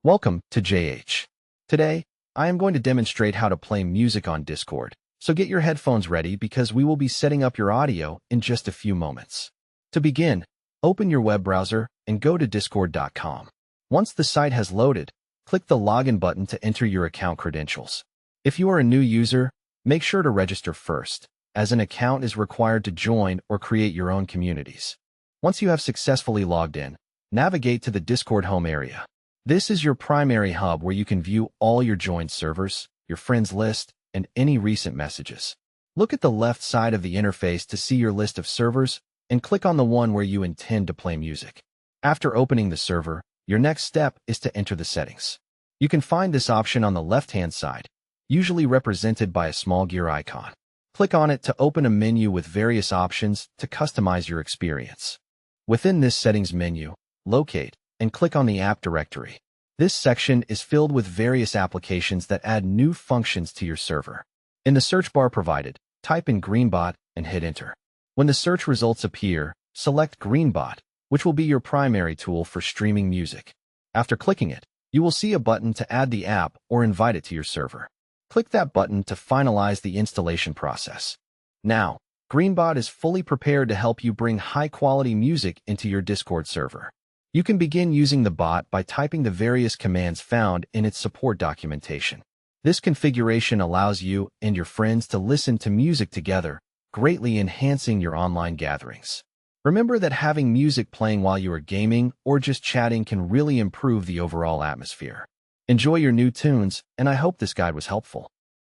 Welcome to JH. Today, I am going to demonstrate how to play music on Discord, so get your headphones ready because we will be setting up your audio in just a few moments. To begin, open your web browser and go to discord.com. Once the site has loaded, click the login button to enter your account credentials. If you are a new user, make sure to register first, as an account is required to join or create your own communities. Once you have successfully logged in, navigate to the Discord home area. This is your primary hub where you can view all your joined servers, your friends list, and any recent messages. Look at the left side of the interface to see your list of servers and click on the one where you intend to play music. After opening the server, your next step is to enter the settings. You can find this option on the left-hand side, usually represented by a small gear icon. Click on it to open a menu with various options to customize your experience. Within this settings menu, locate and click on the app directory. This section is filled with various applications that add new functions to your server. In the search bar provided, type in Greenbot and hit enter. When the search results appear, select Greenbot, which will be your primary tool for streaming music. After clicking it, you will see a button to add the app or invite it to your server. Click that button to finalize the installation process. Now, Greenbot is fully prepared to help you bring high-quality music into your Discord server. You can begin using the bot by typing the various commands found in its support documentation. This configuration allows you and your friends to listen to music together, greatly enhancing your online gatherings. Remember that having music playing while you are gaming or just chatting can really improve the overall atmosphere. Enjoy your new tunes, and I hope this guide was helpful.